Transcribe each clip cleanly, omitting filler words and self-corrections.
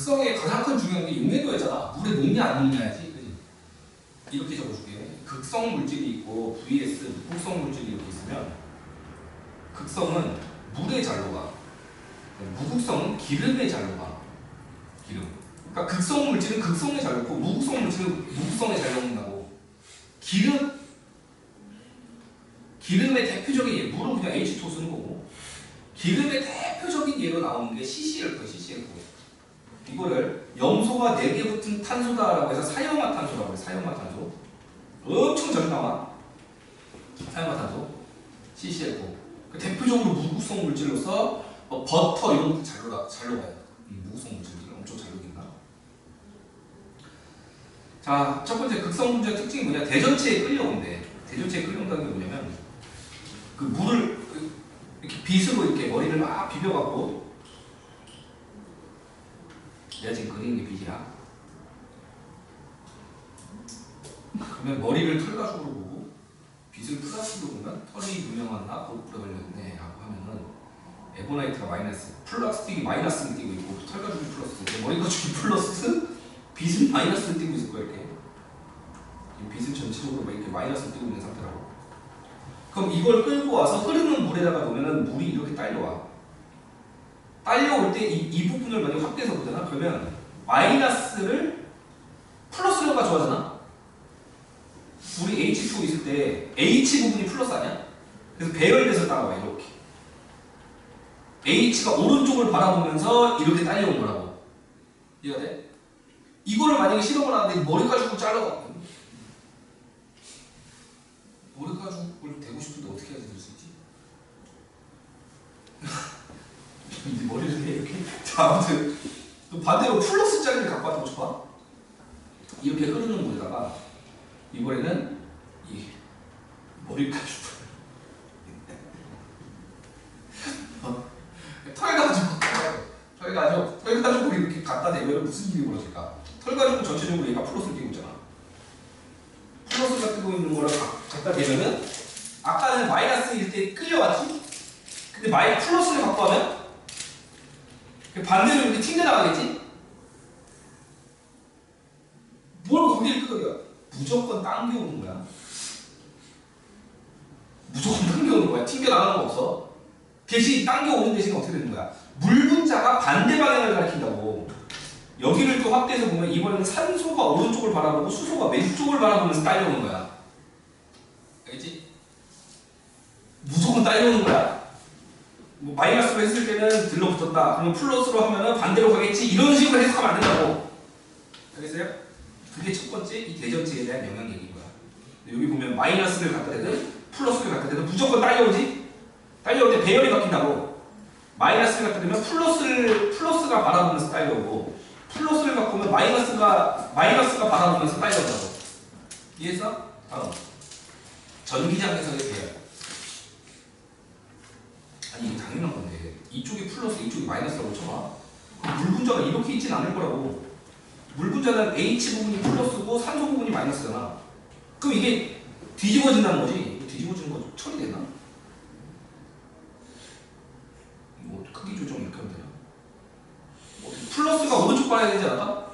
극성의 가장 큰 중요한 게 용해도였잖아. 물에 녹냐 안 녹냐야지. 그지? 이렇게 적어줄게. 극성 물질이 있고 vs 무극성 물질이 이렇게 있으면 극성은 물에 잘 녹아. 무극성은 기름에 잘 녹아. 기름. 그러니까 극성 물질은 극성에 잘 녹고 무극성 물질은 무극성에 잘 녹는다고. 기름의 대표적인 예, 물은 그냥 H2O 쓰는 거고 기름의 대표적인 예로 나오는 게 CCl4, CCl4. 이거를 염소가 4개 붙은 탄소다라고 해서 사형화탄소라고 해요. 사형화탄소. 엄청 잘 나와. 사형화탄소. CCl4. 그 대표적으로 무극성 물질로서 버터 이런 것도 잘 녹아요. 무극성 물질들 엄청 잘 녹인다. 자, 첫 번째 극성 분자의 특징이 뭐냐? 대전체에 끌려온대. 대전체에 끌려온다는 게 뭐냐면 그 물을 이렇게 빗으로 이렇게 머리를 막 비벼갖고 내가 지금 그리는 게 빗이야. 그러면 머리를 털가죽으로 보고 빗을 플러스로 보면 털이 유명하나 골프로 걸렸네 라고 하면은 에보나이트가 마이너스, 플라스틱이 마이너스를 띄고 있고 털가죽이 플러스, 머리가죽이 플러스, 빗은 마이너스를 띄고 있을 거야. 이렇게 빗은 전체적으로 이렇게 마이너스를 띄고 있는 상태라고. 그럼 이걸 끌고 와서 흐르는 물에다가 놓으면 물이 이렇게 딸려와. 딸려올 때 이 부분을 만약 확대해서 보잖아. 그러면 마이너스를 플러스로 가져가잖아. 우리 H2O 있을 때 H 부분이 플러스 아니야? 그래서 배열돼서 따라와. 이렇게 H가 오른쪽을 바라보면서 이렇게 딸려온 거라고. 이해가 돼? 이거를 만약에 실험을 하는데 머리가죽으로 잘라갖고 머리가죽을 대고 싶은데 어떻게 해야지 될 수 있지? 이 머리를 해 이렇게. 자, 아무튼 또 반대로 플러스 짜리를 갖고 왔다고 쳐봐. 이렇게 흐르는 물에다가 이번에는 이 머리가죽 털가죽을 이렇게 갖다 대면 무슨 일이 벌어질까? 털가죽은 전체적으로 얘가 플러스를 띄고 있잖아. 플러스가 뜨고 있는 거를 갖다 대면은 아까는 마이너스일 때 끌려왔지? 근데 플러스를 갖고 하면 반대로 이렇게 튕겨나가겠지? 뭘 거기를 끌어요? 무조건 당겨오는 거야. 무조건 당겨오는 거야. 튕겨나가는 거 없어. 대신 당겨오는 대신 어떻게 되는 거야? 물 분자가 반대 방향을 가리킨다고. 여기를 또 확대해서 보면 이번에는 산소가 오른쪽을 바라보고 수소가 왼쪽을 바라보면서 딸려오는 거야. 알겠지? 무조건 딸려오는 거야. 뭐 마이너스로 했을 때는 들러붙었다. 그러면 플러스로 하면은 반대로 가겠지. 이런 식으로 해석하면 안 된다고. 알겠어요? 그게 첫 번째 이 대전체에 대한 영향 얘기인 거야. 여기 보면 마이너스를 갖다 대든 플러스를 갖다 대든 무조건 딸려오지? 딸려올 때 배열이 바뀐다고. 마이너스를 갖다 대면 플러스가 바라보면서 딸려오고 플러스를 갖고 오면 마이너스가 바라보면서 딸려온다고. 이해했어? 다음. 전기장 해석의 배열. 아니 이게 당연한 건데 이쪽이 플러스 이쪽이 마이너스라고 쳐봐. 그럼 물 분자가 이렇게 있진 않을 거라고. 물 분자는 H 부분이 플러스고 산소 부분이 마이너스잖아. 그럼 이게 뒤집어진다는 거지. 뒤집어지는 거 처리되나? 뭐 크기 조정 이렇게 하면 되나? 플러스가 오른쪽 봐야 되지 않을까?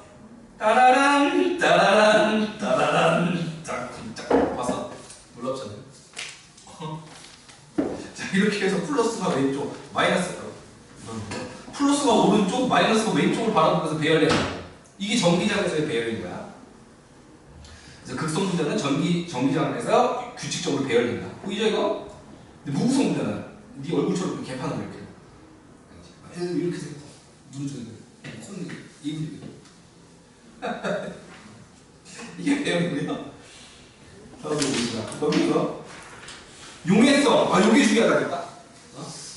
따라란 따라란 따라란 짝짝 봤어? 놀랍잖아요. 자 이렇게 해서 플러스가 왼쪽 마이너스가 플러스가 오른쪽 마이너스가 왼쪽을 바라보면서 배열해야 이게 전기장에서의 배열인 거야. 그래서 극성 분자는 전기장에서 규칙적으로 배열된다. 보이죠 이거? 근데 무극성 분자는 네 얼굴처럼 개판을 이렇게 이렇게 생겼어. 누르주는 손 입을 이게 배열이고요. 다음으로 보시다. 거기서 용해성. 요게 중요하다겠다.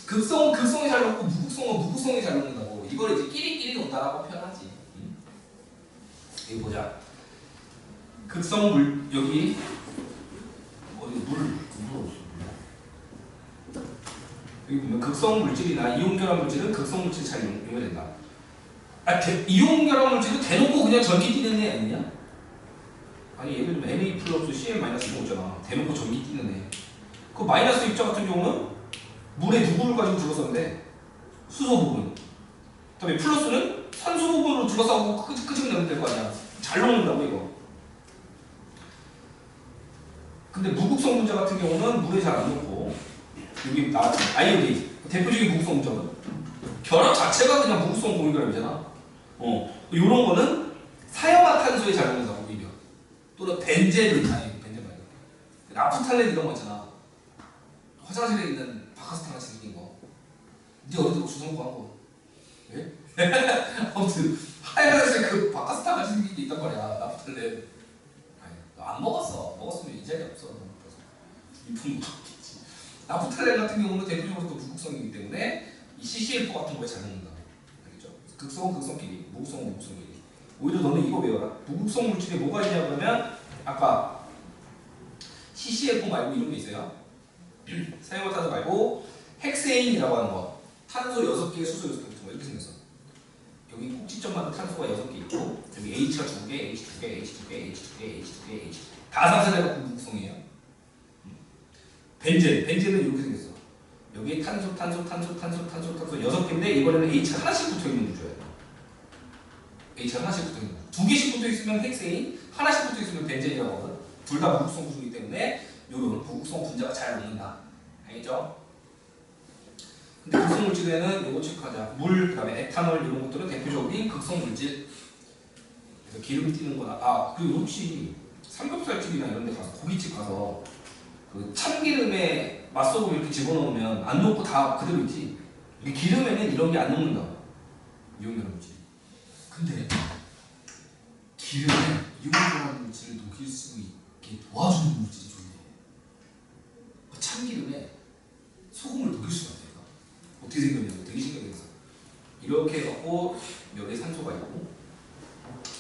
극성이 잘 녹고 무극성이 잘 녹는다고. 이걸 이제 끼리끼리 녹다라고 표현하지. 여기 보자. 극성 물 여기 어디 물 여기 보면 극성 물질이나 이온 결합 물질은 극성 물질이 잘 용해된다. 이온 결합 물질은 대놓고 그냥 전기 띄는 애 아니냐? 아니 예를 들면 Na 플러스 Cl 마이너스 이거 있잖아. 대놓고 전기 띄는 애. 그 마이너스 입자 같은 경우는 물에 누구를 가지고 들어섰는데 수소 부분. 그다음에 플러스는 산소 부분으로 둘러싸고 끄집어내면 될 거 아니야. 잘 녹는다고 이거. 근데 무극성 분자 같은 경우는 물에 잘 안 녹고 여기 나왔죠. 아이오딘 대표적인 무극성 분자거든. 결합 자체가 그냥 무극성 공유결합이잖아. 요런 거는 사형화 탄소에 잘 녹는다고 오히려. 또는 벤젠 말고 나프탈렌 이런 거 있잖아. 화장실에 있는 바카스탄 같이 생긴 거. 이제 어디서 주성고 한 거. 왜? 아무튼 하얀색 그 바카스탄 같이 생긴 게 있단 말이야. 나프탈렌. 안 먹었어. 먹었으면 이 자리 없어. 이쁜 먹었겠지. 나프탈렌 같은 경우는 대표적으로 또 무극성이기 때문에 이 CCl4 같은 거에 잘 녹는다. 알겠죠? 극성끼리, 무극성끼리. 오히려 너는 이거 외워라. 무극성 물질에 뭐가 있냐 그러면 아까 CCl4 말고 이런 게 있어요. 사용화탄소 말고 헥세인이라고 하는 거. 탄소 6개에 수소 6개 같은 거 이렇게 생겼어. 여기 꼭지점마다 탄소가 6개 있고 여기 H가 2개, H 2개, H 2개, H 2개, H 2개, H 다 상쇄돼갖고 무극성이에요. 벤젠은 이렇게 생겼어. 여기 탄소 6개인데 이번에는 H가 하나씩 붙어있는 구조예요. H가 하나씩 붙어있는 구조. 2개씩 붙어있으면 헥세인, 하나씩 붙어있으면 벤젠이라고 하거든. 둘 다 무극성 구조이기 때문에 요런 무극성 분자가 잘 녹는다. 알겠죠? 근데 극성 물질에는 요거 체크하자. 물, 그 다음에 에탄올 이런 것들은 대표적인 극성 물질. 그래서 기름 띄는 거나 그리고 혹시 삼겹살집이나 이런 데 가서 고깃집 가서 그 참기름에 맛소금 이렇게 집어넣으면 안 녹고 다 그대로 있지. 기름에는 이런 게 안 녹는다. 이온결합 물질. 근데 기름에 이온결합 물질을 녹일 수 있게 도와주는 물질이 좋네. 참기름에 소금을 녹일 수가 있다. 어떻게 생겼냐고 되게 신기하겠어. 이렇게 해갖고 여기 산소가 있고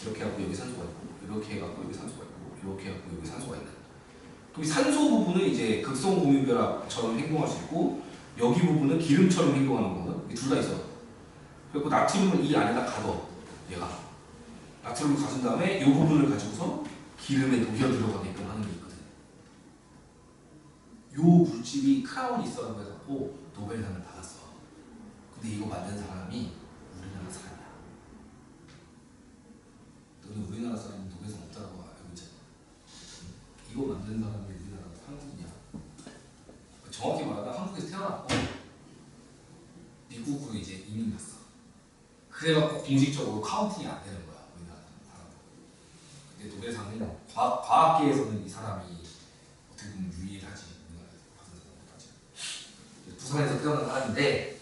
이렇게 해갖고 여기 산소가 있고 이렇게 해갖고 여기 산소가 있고 이렇게 해갖고 여기 산소가 있는. 그럼 산소 부분은 이제 극성 공유결합처럼 행동할 수 있고 여기 부분은 기름처럼 행동하는 거거든. 둘 다 있어. 그리고 나트륨을 이 안에다 가둬. 얘가 나트륨을 가둔 다음에 이 부분을 가지고서 기름에 녹여 들어가게끔 하는 게 있거든. 요 물질이 크라운이 있어라고 해갖고 노벨상을 받았어. 근데 이거 만든 사람이 우리나라 사람이야. 너는 우리나라 사람은 노벨상 없다고 알고 있잖아. 이거 만든 사람이 우리나라 한국이냐? 정확히 말하면 한국에서 태어났고 미국으로 이제 이민 갔어. 그래갖고 공식적으로 카운팅이 안 되는 거야 우리나라 사람. 근데 노벨상은 과학계에서는 이 사람이 어떻게 보면 유일하지. 부산에서 태어난 사람인데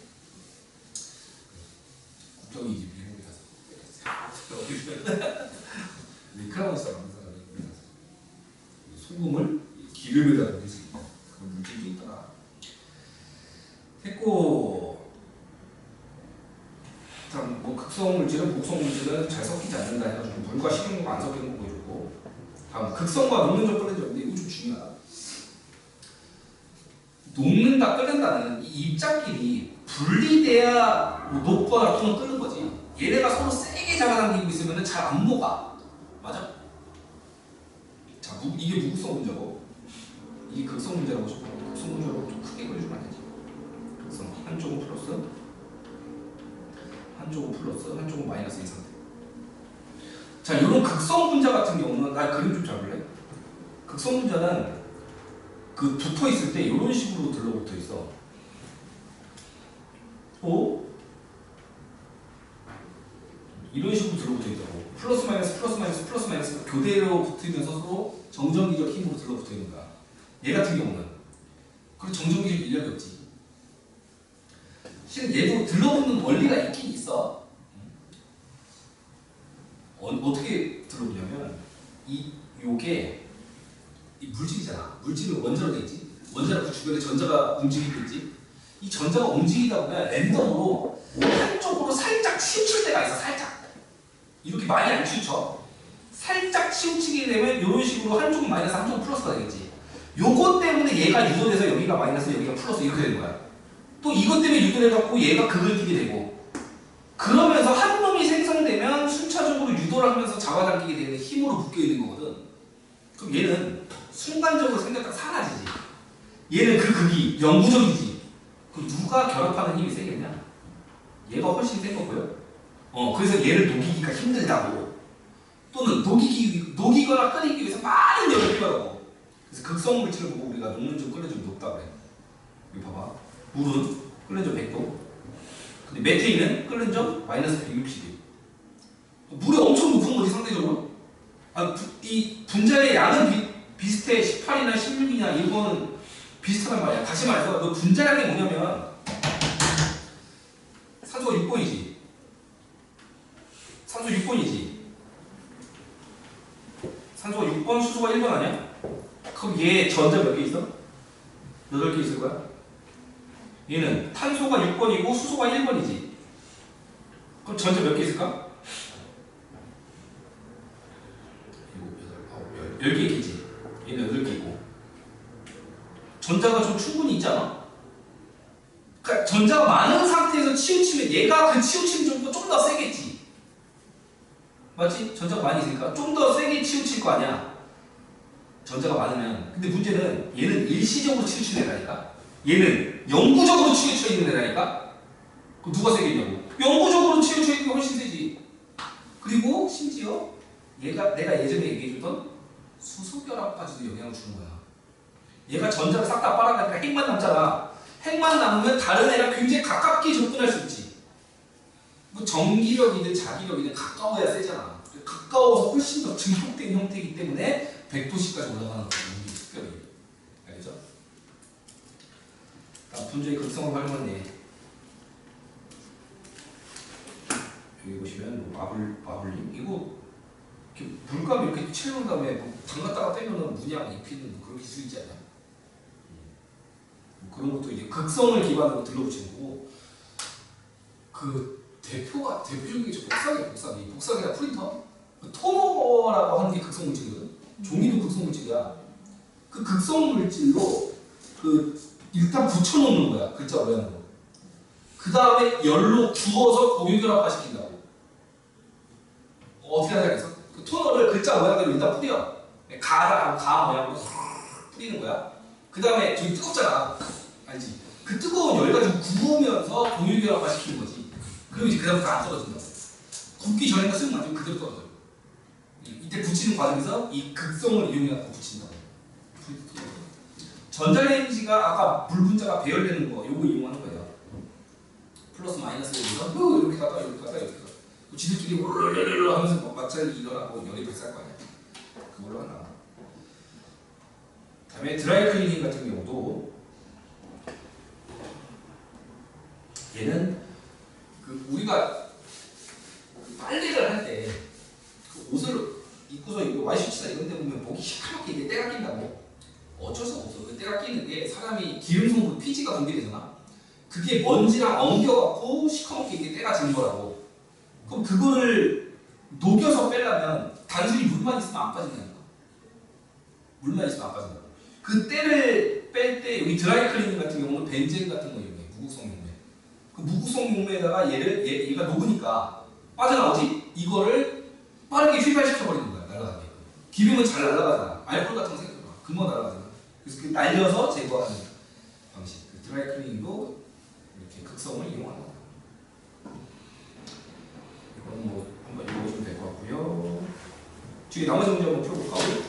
국적이 이제 미국이라서 크라운 사람 소금을 기름에다 녹일 수 있는 그런 물질도 있더라. 했고 참 뭐 극성 물질은 복성 물질은 잘 섞이지 않는다 해가지고 물과 식용유가 안 섞이는 거 보여주고 다음 극성과 녹는 점 끓는 점인데 이거 좀 중요하다. 녹는다 끓는다는 이 입자끼리 분리돼야 뭐 녹거나 또는 끓는 거지. 얘네가 서로 세게 잡아당기고 있으면 잘 안 녹아. 맞아? 자, 이게 무극성 분자고 이게 극성 분자라고 싶어. 극성 분자라고 좀 크게 그려주면 안 되지. 극성 한쪽은 플러스 한쪽은 마이너스 이 상태. 자, 이런 극성 분자 같은 경우는 나 그림 좀 잡을래? 극성 분자는 그 붙어 있을 때 이런 식으로 들러붙어 있어. 이런 식으로 들러붙어 있다고. 플러스 마이너스 교대로 붙으면서 서로 정전기적 힘으로 들러붙어 있는 거야. 얘 같은 경우는. 그리고 정전기적 인력이 없지. 실은 얘도 들러붙는 원리가 있긴 있어. 어떻게 들러붙냐면 요게 이 물질이잖아. 물질은 원자로 돼 있지. 원자로 그 주변에 전자가 움직이고 있지. 이 전자가 움직이다 보면 랜덤으로 한쪽으로 살짝 치우칠 때가 있어. 살짝. 이렇게 많이 안 치우쳐. 살짝 치우치게 되면 이런 식으로 한쪽은 마이너스 한쪽은 플러스가 되겠지. 요것 때문에 얘가 유도돼서 여기가 마이너스 여기가 플러스 이렇게 되는 거야. 또 이것 때문에 유도돼갖고 얘가 극을 띠게 되고 그러면서 한 놈이 생성되면 순차적으로 유도를 하면서 잡아당기게 되는 힘으로 묶여있는 거거든. 그럼 얘는 순간적으로 생겼다가 사라지지. 얘는 그 극이 영구적이지. 그럼 누가 결합하는 힘이 세겠냐? 얘가 훨씬 센 거고요. 그래서 얘를 녹이기가 힘들다고. 또는 녹이거나 끓이기 위해서 많은 열이 필요하다고. 그래서 극성 물질을 보고 우리가 녹는 좀 끓는 좀 높다 그래. 여기 봐봐. 물은 끓는 점 100도. 근데 메테인은 끓는 점 마이너스 160도. 물이 엄청 높은 거지 상대적으로. 이 분자의 양은 비슷해. 18이나 16이냐 이거는 비슷하단 말이야. 다시 말해서 너 분자량이 뭐냐면 산소가 6번이지. 산소 6번이지. 산소가 6번, 수소가 1번 아니야? 그럼 얘 전자 몇 개 있어? 8개 있을 거야? 얘는 탄소가 6번이고 수소가 1번이지. 그럼 전자 몇 개 있을까? 10개 있겠지. 얘는 8개 있고. 전자가 좀 충분히 있지 않아? 그러니까 전자가 많은 상태에서 치우치면 얘가 그 치우침이 좀 더 세겠지. 맞지? 전자가 많이 있으니까 좀 더 세게 치우칠 거 아니야. 전자가 많으면. 근데 문제는 얘는 일시적으로 치우치는 애라니까. 얘는 영구적으로 치우쳐 있는 애라니까. 그럼 누가 세겠냐고. 영구적으로 치우쳐 있는 게 훨씬 세지. 그리고 심지어 얘가 내가 예전에 얘기해줬던 수소결합까지도 영향을 주는 거야. 얘가 전자를 싹 다 빨아가니까 핵만 남잖아. 핵만 남으면 다른 애랑 굉장히 가깝게 접근할 수 있지. 뭐 전기력이든 자기력이든 가까워야 세잖아. 가까워서 훨씬 더 증폭된 형태이기 때문에 100도씨까지 올라가는 거야. 특별히. 알겠죠? 분자의 극성을 활용한 예. 여기 보시면 마블링 이거 이렇게 물감 이렇게 채운 다음에 뭐 담갔다가 빼면은 문양 입히는 뭐 그런 기술 있지 않냐? 뭐 그런 것도 이제 극성을 기반으로 들러붙이는 거고. 그 대표적인 게 복사기. 복사기나 프린터. 그 토너라고 하는 게 극성 물질이거든. 종이도 극성 물질이야. 그 극성 물질로 일단 붙여놓는 거야. 글자 모양으로. 그 다음에 열로 구워서 공유결합화 시킨다고. 어떻게 하냐겠어? 그 토너를 글자 모양대로 일단 뿌려. 가 모양으로 뿌리는 거야. 그 다음에 저기 뜨겁잖아. 알지? 그 뜨거운 열 가지고 구우면서 공유결합화 시키는 거지. 그럼 이제 그다음부터 안 떨어진다고. 굽기 전에는 쓱 만지면 그대로 떨어져요. 이때 붙이는 과정에서 이 극성을 이용해서 붙인다고. 전자레인지가 아까 물 분자가 배열되는 거 요거 이용하는 거예요. 플러스 마이너스를 해서 이렇게 갔다 이렇게 갔다 이렇게 갔다. 지들끼리 하면서 마찰이 일어나고 열이 발생할 거 아니야. 그걸로 하나. 다음에 드라이 클리닝 같은 경우도 얘는 우리가 빨래를 할 때 옷을 입고서 와이셔츠나 이런 데 보면 목이 시커멓게 이게 때가 낀다고. 어쩔 수 없어. 그 때가 끼는 게 사람이 기름 성분 피지가 분비되잖아. 그게 먼지랑 엉겨갖고 시커멓게 이게 때가 지는 거라고. 그럼 그거를 녹여서 빼려면 단순히 물만 있으면 안 빠진다니까. 물만 있으면 안 빠진다고. 그 때를 뺄 때 여기 드라이 클리닝 같은 경우는 벤젠 같은 거 이용해. 무극성 용매. 그 무극성 용매에다가 얘가 녹으니까 빠져나오지? 이거를 빠르게 휘발시켜버리는 거야. 날아가게. 기름은 잘 날아가잖아. 알코올 같은 거 생각해봐. 금방 날아가잖아. 그래서 그 날려서 제거하는 방식. 그 드라이 클리닝도 이렇게 극성을 이용하는 거야. 이건 뭐 한번 읽어보시면 될 것 같고요. 뒤에 나머지 문제 한번 풀어볼까?